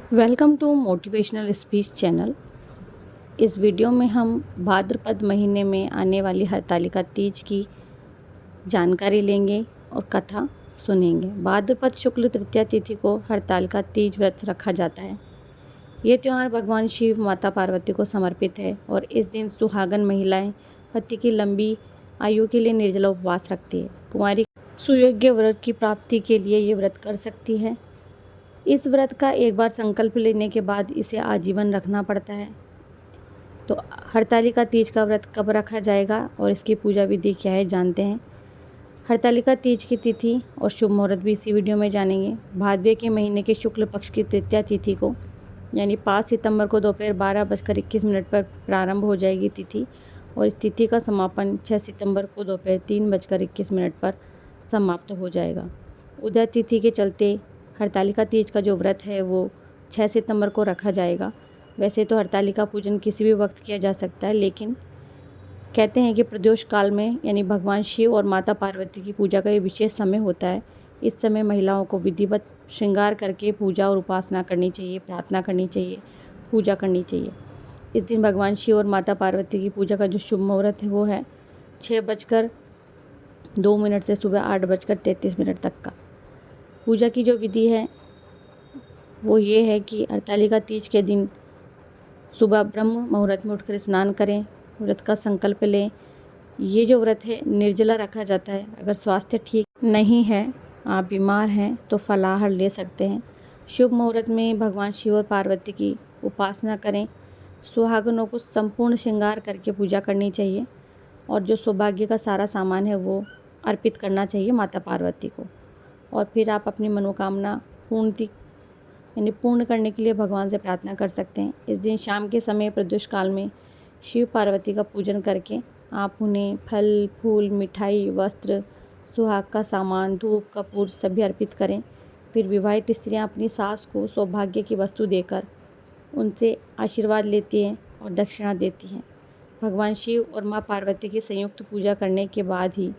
Welcome to motivational speech channel. इस video में हम भाद्रपद महीने में आने वाली हरतालिका तीज की जानकारी लेंगे और कथा सुनेंगे। भाद्रपद शुक्ल तृतीया तिथि को हरतालिका तीज व्रत रखा जाता है। ये त्यौहार भगवान शिव माता पार्वती को समर्पित है और इस दिन सुहागन महिलाएं पति की लंबी आयु के लिए निर्जला उपवास रखती है। कुंवारी सुयोग्य व्रत की प्राप्ति के लिए ये व्रत कर सकती है। इस व्रत का एक बार संकल्प लेने के बाद इसे आजीवन रखना पड़ता है। तो हरतालिका तीज का व्रत कब रखा जाएगा और इसकी पूजा विधि क्या है जानते हैं। हरतालिका तीज की तिथि और शुभ मुहूर्त भी इसी वीडियो में जानेंगे। भादवे के महीने के शुक्ल पक्ष की तृतीया तिथि को यानी 5 सितंबर को दोपहर 12:21 पर प्रारंभ हो जाएगी तिथि और इस तिथि का समापन 6 सितंबर को दोपहर 3:21 पर समाप्त हो जाएगा। उदय तिथि के चलते हरतालिका तीज का जो व्रत है वो 6 सितंबर को रखा जाएगा। वैसे तो हरतालिका पूजन किसी भी वक्त किया जा सकता है, लेकिन कहते हैं कि प्रदोष काल में यानी भगवान शिव और माता पार्वती की पूजा का ये विशेष समय होता है। इस समय महिलाओं को विधिवत श्रृंगार करके पूजा और उपासना करनी चाहिए, प्रार्थना करनी चाहिए, पूजा करनी चाहिए। इस दिन भगवान शिव और माता पार्वती की पूजा का जो शुभ मुहूर्त है वो है 6:02 से सुबह 8:33 तक का। पूजा की जो विधि है वो ये है कि हरतालिका तीज के दिन सुबह ब्रह्म मुहूर्त में उठकर स्नान करें, व्रत का संकल्प लें। ये जो व्रत है निर्जला रखा जाता है। अगर स्वास्थ्य ठीक नहीं है, आप बीमार हैं तो फलाहार ले सकते हैं। शुभ मुहूर्त में भगवान शिव और पार्वती की उपासना करें। सुहागनों को संपूर्ण श्रृंगार करके पूजा करनी चाहिए और जो सौभाग्य का सारा सामान है वो अर्पित करना चाहिए माता पार्वती को। और फिर आप अपनी मनोकामना पूर्ण करने के लिए भगवान से प्रार्थना कर सकते हैं। इस दिन शाम के समय प्रदोष काल में शिव पार्वती का पूजन करके आप उन्हें फल, फूल, मिठाई, वस्त्र, सुहाग का सामान, धूप, कपूर सभी अर्पित करें। फिर विवाहित स्त्रियां अपनी सास को सौभाग्य की वस्तु देकर उनसे आशीर्वाद लेती हैं और दक्षिणा देती हैं। भगवान शिव और माँ पार्वती की संयुक्त पूजा करने के बाद ही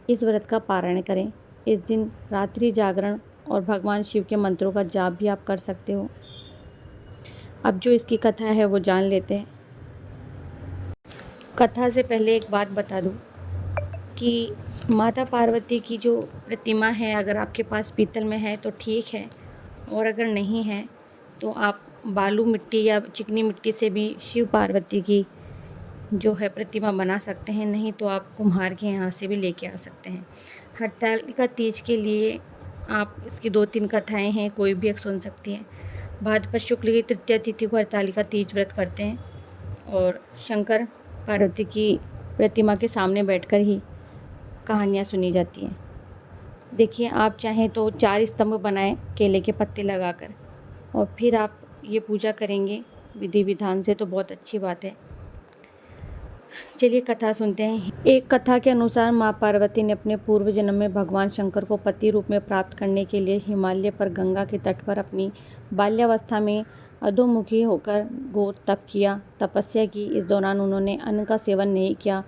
इस व्रत का पारण करें। इस दिन रात्रि जागरण और भगवान शिव के मंत्रों का जाप भी आप कर सकते हो। अब जो इसकी कथा है वो जान लेते हैं। कथा से पहले एक बात बता दूं कि माता पार्वती की जो प्रतिमा है अगर आपके पास पीतल में है तो ठीक है, और अगर नहीं है तो आप बालू मिट्टी या चिकनी मिट्टी से भी शिव पार्वती की जो है प्रतिमा बना सकते हैं। नहीं तो आप कुम्हार के यहाँ से भी लेके आ सकते हैं। हरतालिका तीज के लिए आप इसकी 2-3 कथाएं हैं, कोई भी एक सुन सकती हैं। भाद्रपद शुक्ल की तृतीया तिथि को हरतालिका तीज व्रत करते हैं और शंकर पार्वती की प्रतिमा के सामने बैठकर ही कहानियाँ सुनी जाती हैं। देखिए, आप चाहें तो 4 स्तंभ बनाएं केले के पत्ते लगाकर और फिर आप ये पूजा करेंगे विधि विधान से तो बहुत अच्छी बात है। चलिए कथा सुनते हैं। एक कथा के अनुसार माँ पार्वती ने अपने पूर्व जन्म में भगवान शंकर को पति रूप में प्राप्त करने के लिए हिमालय पर गंगा के तट पर अपनी बाल्यावस्था में अधोमुखी होकर घोर तपस्या की। इस दौरान उन्होंने अन्न का सेवन नहीं किया,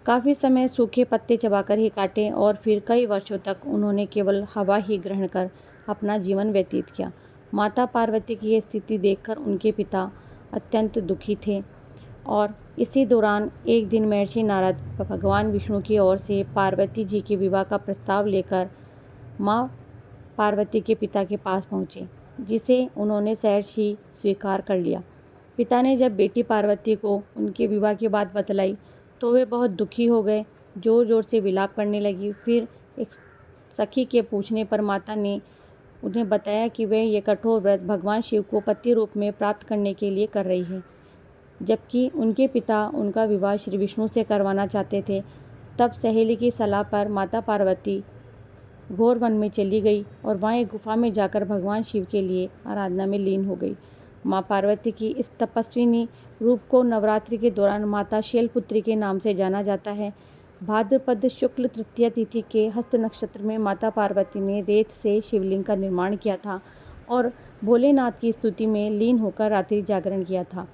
काफ़ी समय सूखे पत्ते चबाकर ही काटे और फिर कई वर्षों तक उन्होंने केवल हवा ही ग्रहण कर अपना जीवन व्यतीत किया। माता पार्वती की यह स्थिति देखकर उनके पिता अत्यंत दुखी थे और इसी दौरान एक दिन महर्षि नारद भगवान विष्णु की ओर से पार्वती जी के विवाह का प्रस्ताव लेकर माँ पार्वती के पिता के पास पहुँचे, जिसे उन्होंने सहर्षि स्वीकार कर लिया। पिता ने जब बेटी पार्वती को उनके विवाह की बात बतलाई तो वे बहुत दुखी हो गए, ज़ोर ज़ोर से विलाप करने लगी। फिर एक सखी के पूछने पर माता ने उन्हें बताया कि वह ये कठोर व्रत भगवान शिव को पति रूप में प्राप्त करने के लिए कर रही है, जबकि उनके पिता उनका विवाह श्री विष्णु से करवाना चाहते थे। तब सहेली की सलाह पर माता पार्वती घोर वन में चली गई और वहाँ एक गुफा में जाकर भगवान शिव के लिए आराधना में लीन हो गई। माँ पार्वती की इस तपस्विनी रूप को नवरात्रि के दौरान माता शैलपुत्री के नाम से जाना जाता है। भाद्रपद शुक्ल तृतीया तिथि के हस्त नक्षत्र में माता पार्वती ने रेत से शिवलिंग का निर्माण किया था और भोलेनाथ की स्तुति में लीन होकर रात्रि जागरण किया था।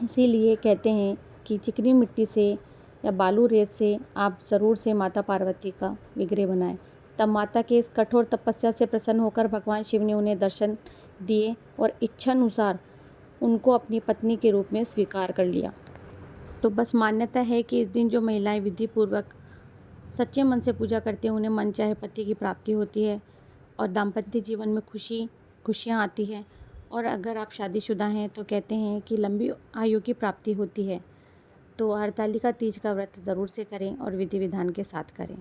इसीलिए कहते हैं कि चिकनी मिट्टी से या बालू रेत से आप ज़रूर से माता पार्वती का विग्रह बनाएं। तब माता के इस कठोर तपस्या से प्रसन्न होकर भगवान शिव ने उन्हें दर्शन दिए और इच्छानुसार उनको अपनी पत्नी के रूप में स्वीकार कर लिया। तो बस मान्यता है कि इस दिन जो महिलाएं विधि पूर्वक सच्चे मन से पूजा करती हैं उन्हें मनचाहे पति की प्राप्ति होती है और दाम्पत्य जीवन में खुशियाँ आती हैं। और अगर आप शादीशुदा हैं तो कहते हैं कि लंबी आयु की प्राप्ति होती है। तो हरतालिका तीज का व्रत ज़रूर से करें और विधि विधान के साथ करें।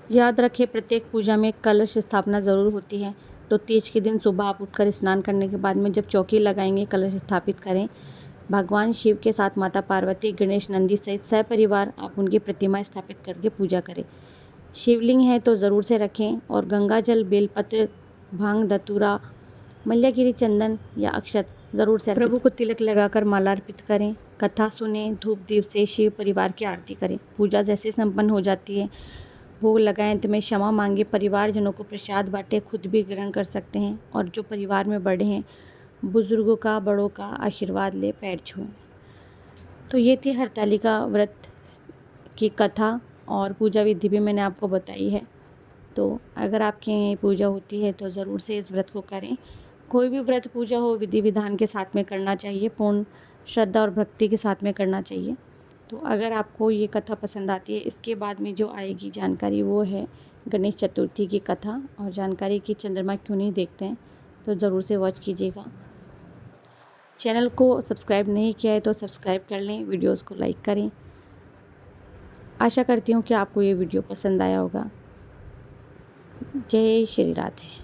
याद रखें, प्रत्येक पूजा में कलश स्थापना ज़रूर होती है। तो तीज के दिन सुबह आप उठकर स्नान करने के बाद में जब चौकी लगाएंगे, कलश स्थापित करें। भगवान शिव के साथ माता पार्वती, गणेश, नंदी सहित सपरिवार आप उनकी प्रतिमा स्थापित करके पूजा करें। शिवलिंग है तो ज़रूर से रखें और गंगा जल, बेलपत्र, भांग, धतूरा, मल्यगिरी, चंदन या अक्षत ज़रूर से प्रभु को तिलक लगाकर माला अर्पित करें। कथा सुने, धूप दीप से शिव परिवार की आरती करें। पूजा जैसे संपन्न हो जाती है, भोग लगाएं, अंत में क्षमा मांगे, परिवारजनों को प्रसाद बांटे, खुद भी ग्रहण कर सकते हैं और जो परिवार में बड़े हैं बुजुर्गों का, बड़ों का आशीर्वाद ले, पैर छुएं। तो ये थी हरतालिका व्रत की कथा और पूजा विधि भी मैंने आपको बताई है। तो अगर आपके यहाँ पूजा होती है तो ज़रूर से इस व्रत को करें। कोई भी व्रत पूजा हो विधि विधान के साथ में करना चाहिए, पूर्ण श्रद्धा और भक्ति के साथ में करना चाहिए। तो अगर आपको ये कथा पसंद आती है, इसके बाद में जो आएगी जानकारी वो है गणेश चतुर्थी की कथा और जानकारी कि चंद्रमा क्यों नहीं देखते हैं, तो ज़रूर से वॉच कीजिएगा। चैनल को सब्सक्राइब नहीं किया है तो सब्सक्राइब कर लें, वीडियोस को लाइक करें। आशा करती हूँ कि आपको ये वीडियो पसंद आया होगा। जय श्री राधे।